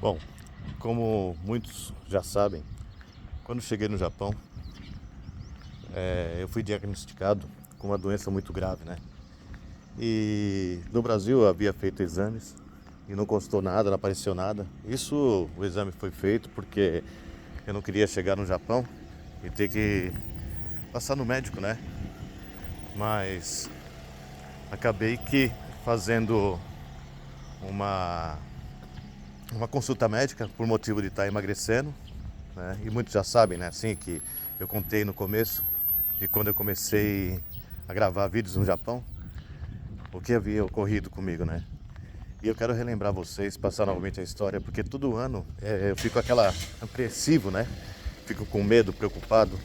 Bom, como muitos já sabem, quando cheguei no Japão, eu fui diagnosticado com uma doença muito grave, né? E no Brasil eu havia feito exames e não constou nada, não apareceu nada. Isso, o exame foi feito porque eu não queria chegar no Japão e ter que passar no médico, né? Mas acabei que fazendo uma, uma consulta médica por motivo de estar emagrecendo, né? E muitos já sabem, né? Assim que eu contei no começo de quando eu comecei a gravar vídeos no Japão, o que havia ocorrido comigo, né? E eu quero relembrar vocês, passar novamente a história, porque todo ano eu fico aquela apreensivo, né? Fico com medo, preocupado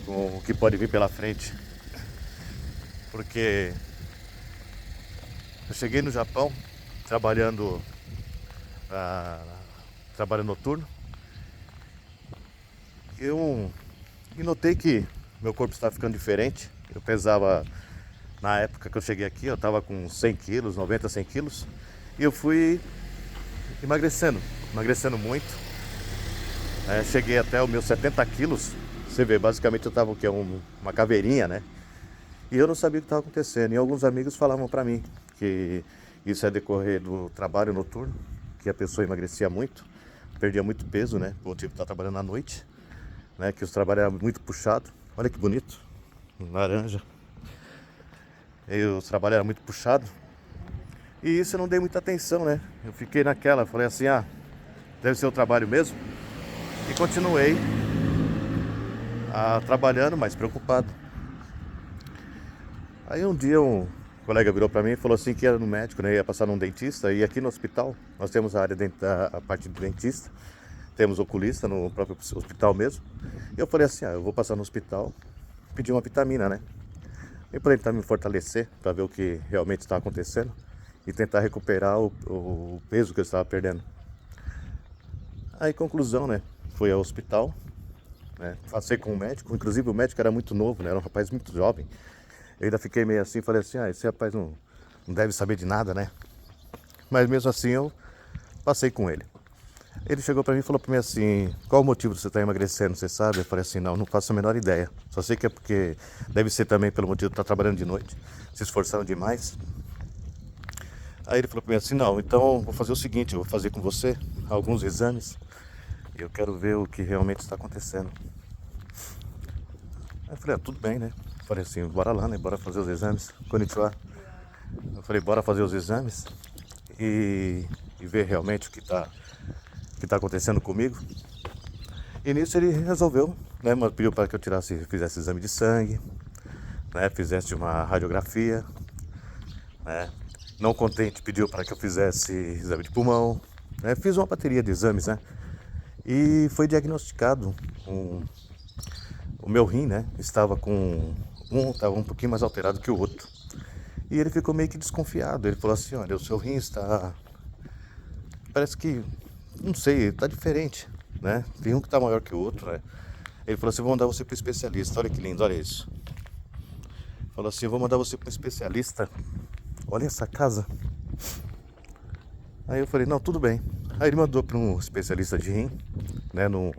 com o que pode vir pela frente, porque eu cheguei no Japão trabalhando ah, trabalho noturno. Eu e notei que meu corpo estava ficando diferente. Eu pesava, na época que eu cheguei aqui, eu estava com 100 quilos, 90, 100 quilos. E eu fui emagrecendo muito. Cheguei até os meus 70 quilos. Você vê, basicamente eu estava o quê? Uma caveirinha, né? E eu não sabia o que estava acontecendo. E alguns amigos falavam para mim que isso é decorrer do trabalho noturno, que a pessoa emagrecia muito, perdia muito peso, né? Por motivo de estar trabalhando à noite, né? Que os trabalhos eram muito puxados. Olha que bonito, laranja. E os trabalhos eram muito puxados. E isso eu não dei muita atenção, né? Eu fiquei naquela, falei assim, deve ser o trabalho mesmo. E continuei trabalhando, mas preocupado. Aí um dia um colega virou pra mim e falou assim que era no médico, né? Ia passar num dentista. E aqui no hospital nós temos a área a parte do dentista. Temos oculista no próprio hospital mesmo. E eu falei assim, eu vou passar no hospital, pedir uma vitamina, né? E para tentar me fortalecer, para ver o que realmente está acontecendo e tentar recuperar o peso que eu estava perdendo. Aí, conclusão, né? Fui ao hospital, né? Passei com o médico, inclusive o médico era muito novo, né? Era um rapaz muito jovem. Eu ainda fiquei meio assim, falei assim, esse rapaz não deve saber de nada, né? Mas mesmo assim eu passei com ele. Ele chegou pra mim e falou pra mim assim, qual o motivo de você estar emagrecendo, você sabe? Eu falei assim, não faço a menor ideia. Só sei que é porque deve ser também pelo motivo de estar trabalhando de noite, se esforçando demais. Aí ele falou pra mim assim, não, então vou fazer o seguinte, eu vou fazer com você alguns exames e eu quero ver o que realmente está acontecendo. Aí eu falei, tudo bem, né? Eu falei assim, bora lá, né? Bora fazer os exames. Konnichiwa. Eu falei, bora fazer os exames e ver realmente o que tá acontecendo comigo. E nisso ele resolveu, né? Pediu para que eu fizesse exame de sangue, né? Fizesse uma radiografia, né? Não contente, pediu para que eu fizesse exame de pulmão, né? Fiz uma bateria de exames, né? E foi diagnosticado o meu rim, né? Estava um pouquinho mais alterado que o outro. E ele ficou meio que desconfiado. Ele falou assim, olha, o seu rim está, parece que, não sei, está diferente, né? Tem um que está maior que o outro, né? Ele falou assim, vou mandar você para o especialista. Olha que lindo, olha isso. Falou assim, vou mandar você para um especialista. Olha essa casa. Aí eu falei, não, tudo bem. Aí ele mandou para um especialista de rim, né, num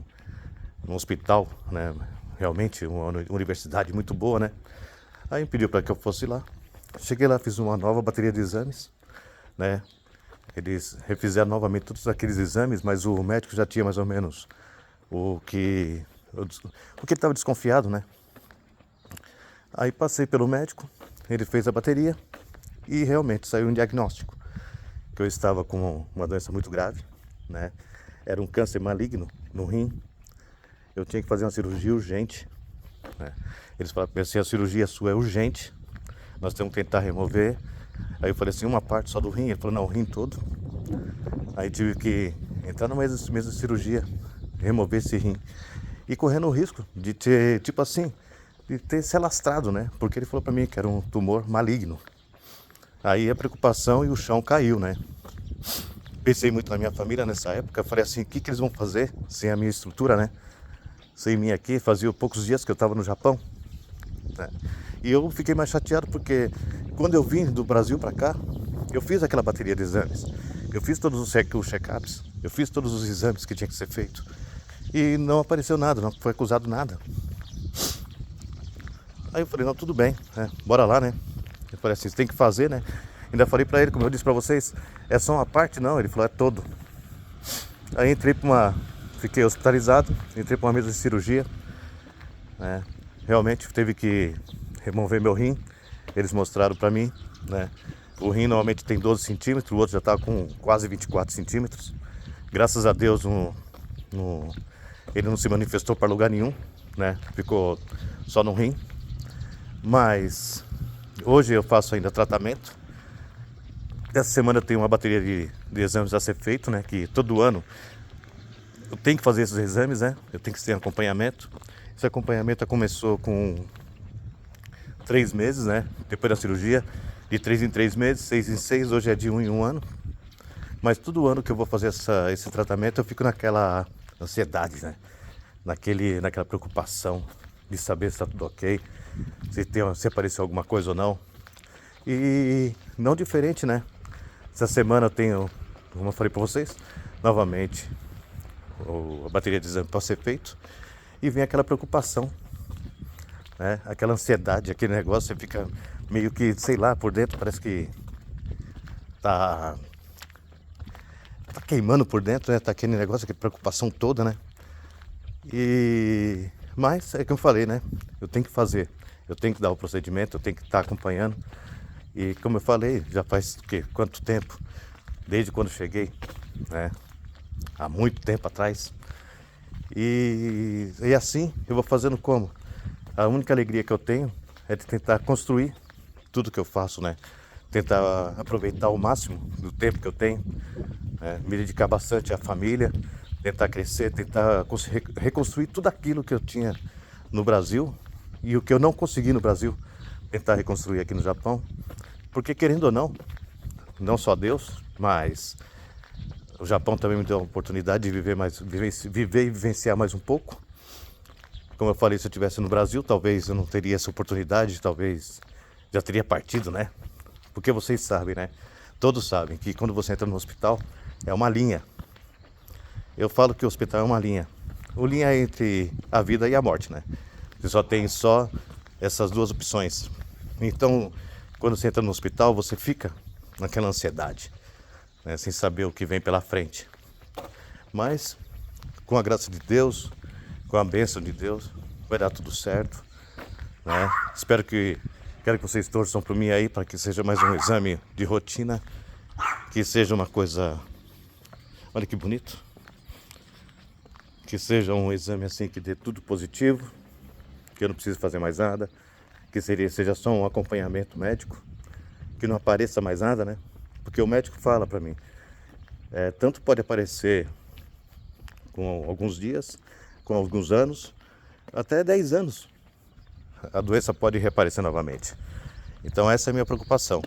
hospital, né, realmente uma universidade muito boa, né. Aí pediu para que eu fosse lá. Cheguei lá, fiz uma nova bateria de exames, né. Eles refizeram novamente todos aqueles exames, mas o médico já tinha mais ou menos o que ele estava desconfiado, né. Aí passei pelo médico, ele fez a bateria e realmente saiu um diagnóstico que eu estava com uma doença muito grave, né? Era um câncer maligno no rim. Eu tinha que fazer uma cirurgia urgente, né? Eles falaram assim, a cirurgia sua é urgente, nós temos que tentar remover. Aí eu falei assim, uma parte só do rim? Ele falou, não, o rim todo. Aí tive que entrar numa mesma cirurgia, remover esse rim. E correndo o risco de ter, tipo assim, de ter se alastrado, né? Porque ele falou pra mim que era um tumor maligno. Aí a preocupação e o chão caiu, né? Pensei muito na minha família nessa época. Falei assim, o que eles vão fazer sem a minha estrutura, né? Sem mim aqui, fazia poucos dias que eu estava no Japão, né? E eu fiquei mais chateado porque quando eu vim do Brasil para cá, eu fiz aquela bateria de exames. Eu fiz todos os check-ups, Eu fiz todos os exames que tinha que ser feito e não apareceu nada, não foi acusado nada. Aí eu falei, não, tudo bem, bora lá, né? Eu falei assim, você tem que fazer, né? Ainda falei pra ele, como eu disse pra vocês, é só uma parte? Não, ele falou, é todo. Aí fiquei hospitalizado, entrei pra uma mesa de cirurgia, né? Realmente teve que remover meu rim, eles mostraram pra mim, né? O rim normalmente tem 12 centímetros, o outro já tá com quase 24 centímetros. Graças a Deus ele não se manifestou para lugar nenhum, né? Ficou só no rim. Mas hoje eu faço ainda tratamento. Essa semana eu tenho uma bateria de exames a ser feito, né? Que todo ano eu tenho que fazer esses exames, né? Eu tenho que ter acompanhamento. Esse acompanhamento começou com 3 meses, né? Depois da cirurgia, de 3 em 3 meses, 6 em 6, hoje é de 1 em 1 ano. Mas todo ano que eu vou fazer esse tratamento, eu fico naquela ansiedade, né? Naquela preocupação de saber se está tudo ok, se apareceu alguma coisa ou não. E não diferente, né? Essa semana eu tenho, como eu falei para vocês, novamente a bateria de exame para ser feito. E vem aquela preocupação, né? Aquela ansiedade, aquele negócio, você fica meio que, sei lá, por dentro parece que tá queimando por dentro, né? Tá aquele negócio, aquela preocupação toda, né? Mas é que eu falei, né? Eu tenho que fazer, eu tenho que dar o procedimento, eu tenho que estar acompanhando. E como eu falei, já faz quanto tempo? Desde quando cheguei, né? Há muito tempo atrás. E assim eu vou fazendo como? A única alegria que eu tenho é de tentar construir tudo que eu faço, né? Tentar aproveitar o máximo do tempo que eu tenho, né? Me dedicar bastante à família, tentar crescer, tentar reconstruir tudo aquilo que eu tinha no Brasil e o que eu não consegui no Brasil, tentar reconstruir aqui no Japão. Porque querendo ou não, não só Deus, mas o Japão também me deu a oportunidade de viver e vivenciar mais um pouco. Como eu falei, se eu estivesse no Brasil, talvez eu não teria essa oportunidade, talvez já teria partido, né? Porque vocês sabem, né? Todos sabem que quando você entra no hospital, é uma linha. Eu falo que o hospital é uma linha. O linha é entre a vida e a morte, né? Você só tem essas duas opções. Então, quando você entra no hospital, você fica naquela ansiedade, né? Sem saber o que vem pela frente. Mas, com a graça de Deus, com a bênção de Deus, vai dar tudo certo, né? Quero que vocês torçam por mim aí, para que seja mais um exame de rotina, que seja uma coisa, olha que bonito, que seja um exame assim que dê tudo positivo, que eu não preciso fazer mais nada, que seja só um acompanhamento médico, que não apareça mais nada, né? Porque o médico fala para mim, tanto pode aparecer com alguns dias, com alguns anos, até 10 anos. A doença pode reaparecer novamente. Então essa é a minha preocupação.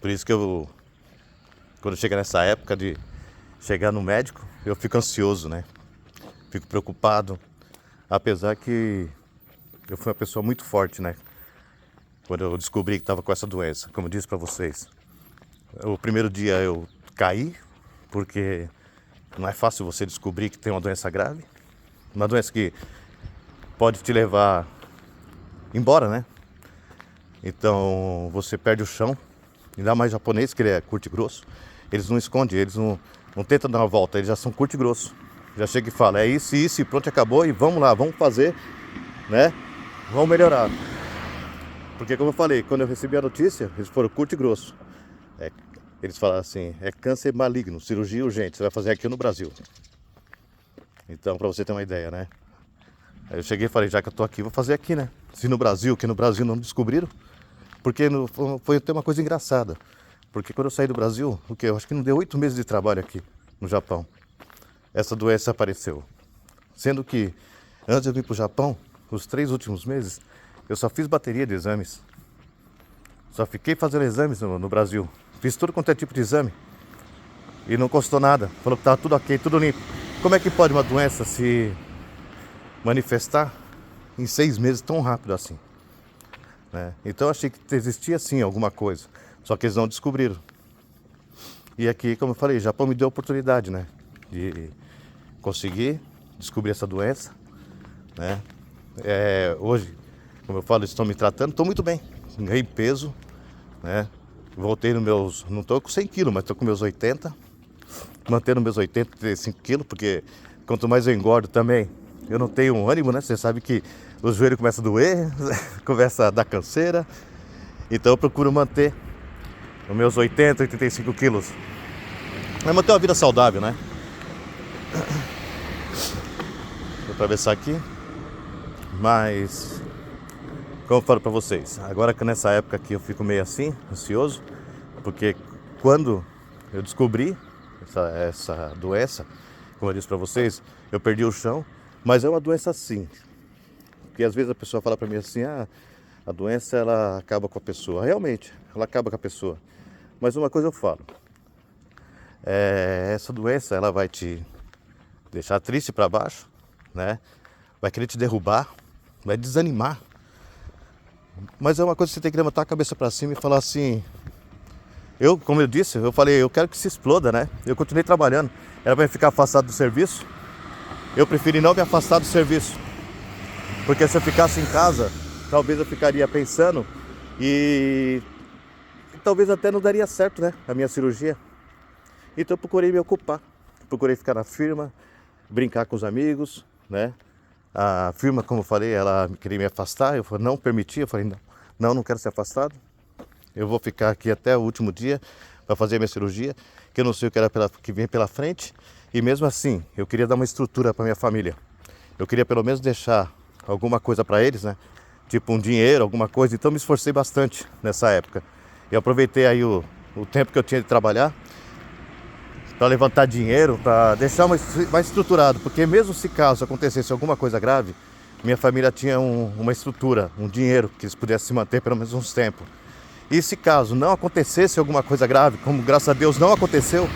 Por isso que quando chega nessa época de chegar no médico, eu fico ansioso, né? Fico preocupado. Apesar que eu fui uma pessoa muito forte, né? Quando eu descobri que estava com essa doença, como eu disse para vocês. O primeiro dia eu caí, porque não é fácil você descobrir que tem uma doença grave. Uma doença que pode te levar embora, né? Então você perde o chão. Ainda mais japonês, que ele é curto e grosso. Eles não escondem, eles não tentam dar uma volta, eles já são curto e grosso. Já chega e fala, é isso, e pronto, acabou, e vamos lá, vamos fazer, né? Vamos melhorar. Porque como eu falei, quando eu recebi a notícia, eles foram curto e grosso. Eles falaram assim, é câncer maligno, cirurgia urgente, você vai fazer aqui no Brasil. Então, pra você ter uma ideia, né? Aí eu cheguei e falei, já que eu tô aqui, vou fazer aqui, né? Se no Brasil, que no Brasil não descobriram, porque foi até uma coisa engraçada. Porque quando eu saí do Brasil, eu acho que não deu 8 meses de trabalho aqui no Japão. Essa doença apareceu. Sendo que antes de eu vir pro Japão, os 3 últimos meses, eu só fiz bateria de exames. Só fiquei fazendo exames no Brasil. Fiz tudo quanto é tipo de exame. E não custou nada. Falou que estava tudo ok, tudo limpo. Como é que pode uma doença se manifestar em 6 meses tão rápido assim? Né? Então eu achei que existia sim alguma coisa. Só que eles não descobriram. E aqui, como eu falei, o Japão me deu a oportunidade, né, de conseguir descobrir essa doença, né. Hoje, como eu falo, estou me tratando, estou muito bem, ganhei peso, né, voltei nos meus, não estou com 100 quilos, mas estou com meus 80, mantendo meus 80, 35 quilos, porque quanto mais eu engordo também, eu não tenho ânimo, né, você sabe que o joelho começa a doer, começa a dar canseira, então eu procuro manter os meus 80, 85 quilos, mas manter uma vida saudável, né. Vou atravessar aqui, mas como eu falo pra vocês, agora que nessa época aqui eu fico meio assim, ansioso, porque quando eu descobri essa doença, como eu disse pra vocês, eu perdi o chão, mas é uma doença assim, porque às vezes a pessoa fala pra mim assim, a doença ela acaba com a pessoa, realmente, ela acaba com a pessoa, mas uma coisa eu falo, essa doença ela vai te deixar triste pra baixo, né, vai querer te derrubar, vai desanimar, mas é uma coisa que você tem que levantar a cabeça pra cima e falar assim, como eu disse, eu falei, eu quero que se exploda, né? Eu continuei trabalhando, era pra eu ficar afastado do serviço, eu preferi não me afastar do serviço, porque se eu ficasse em casa, talvez eu ficaria pensando e talvez até não daria certo, né? A minha cirurgia. Então eu procurei me ocupar, procurei ficar na firma, brincar com os amigos, né? A firma, como eu falei, ela queria me afastar, eu não permiti, eu falei, não quero ser afastado. Eu vou ficar aqui até o último dia para fazer a minha cirurgia, que eu não sei o que era que vem pela frente. E mesmo assim, eu queria dar uma estrutura para minha família. Eu queria pelo menos deixar alguma coisa para eles, né? Tipo um dinheiro, alguma coisa. Então me esforcei bastante nessa época. Eu aproveitei aí o tempo que eu tinha de trabalhar para levantar dinheiro, para deixar mais estruturado, porque mesmo se caso acontecesse alguma coisa grave, minha família tinha uma estrutura, um dinheiro que eles pudessem se manter pelo menos uns tempos. E se caso não acontecesse alguma coisa grave, como graças a Deus não aconteceu,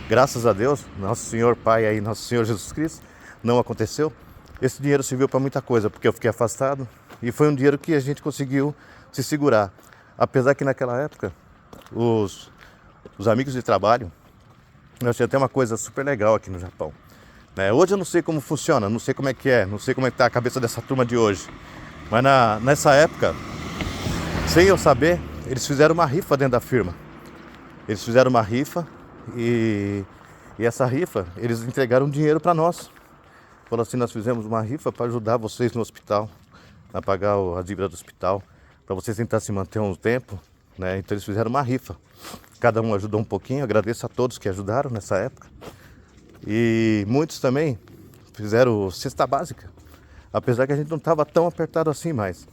graças a Deus, nosso Senhor Pai aí, nosso Senhor Jesus Cristo, não aconteceu, esse dinheiro serviu para muita coisa, porque eu fiquei afastado e foi um dinheiro que a gente conseguiu se segurar. Apesar que naquela época, os amigos de trabalho, eu tinha até uma coisa super legal aqui no Japão, né? Hoje eu não sei como funciona, não sei como é que é, não sei como é que tá a cabeça dessa turma de hoje. Mas nessa época, sem eu saber, eles fizeram uma rifa dentro da firma. Eles fizeram uma rifa e essa rifa, eles entregaram dinheiro para nós. Falaram assim, nós fizemos uma rifa para ajudar vocês no hospital, a pagar a dívida do hospital, para vocês tentar se manter um tempo, né? Então eles fizeram uma rifa. Cada um ajudou um pouquinho, agradeço a todos que ajudaram nessa época. E muitos também fizeram cesta básica. Apesar que a gente não estava tão apertado assim, mas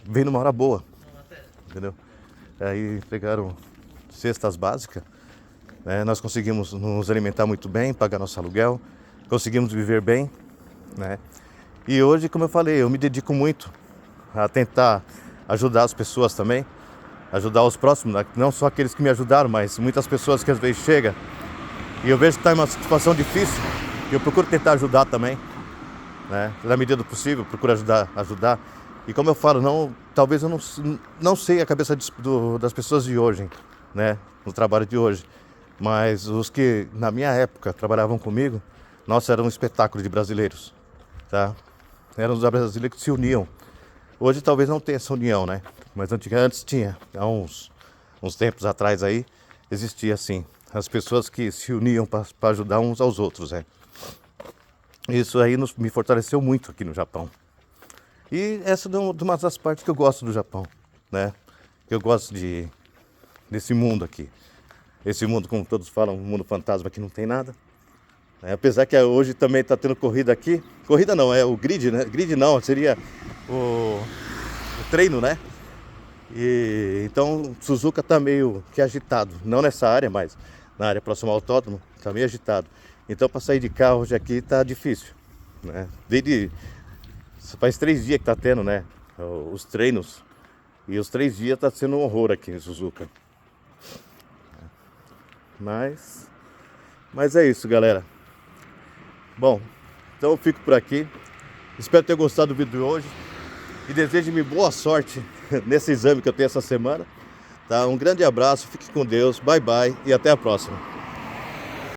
veio numa hora boa, entendeu? Aí pegaram cestas básicas, né? Nós conseguimos nos alimentar muito bem, pagar nosso aluguel, conseguimos viver bem, né? E hoje, como eu falei, eu me dedico muito a tentar ajudar as pessoas também, ajudar os próximos, né? Não só aqueles que me ajudaram, mas muitas pessoas que às vezes chegam e eu vejo que está em uma situação difícil, e eu procuro tentar ajudar também, né? Na medida do possível, procuro ajudar. E como eu falo, talvez eu não sei a cabeça das pessoas de hoje, né? No trabalho de hoje. Mas os que na minha época trabalhavam comigo, nossa, era um espetáculo de brasileiros, tá? Eram os brasileiros que se uniam. Hoje talvez não tenha essa união, né? Mas antes tinha. Há uns tempos atrás aí, existia assim. As pessoas que se uniam para ajudar uns aos outros, né? Isso aí me fortaleceu muito aqui no Japão. E essa é uma das partes que eu gosto do Japão, né? Eu gosto desse mundo aqui. Esse mundo, como todos falam, um mundo fantasma que não tem nada. Apesar que hoje também está tendo corrida aqui. Corrida não, é o grid, né? Grid não, seria o treino, né? E então Suzuka está meio que agitado. Não nessa área, mas na área próxima ao autódromo, está meio agitado. Então para sair de carro hoje aqui está difícil, né? Faz 3 dias que está tendo, né? Os treinos. E os 3 dias está sendo um horror aqui em Suzuka. Mas é isso, galera. Bom, então eu fico por aqui. Espero ter gostado do vídeo de hoje. E desejo-me boa sorte nesse exame que eu tenho essa semana. Tá? Um grande abraço, fique com Deus, bye bye e até a próxima.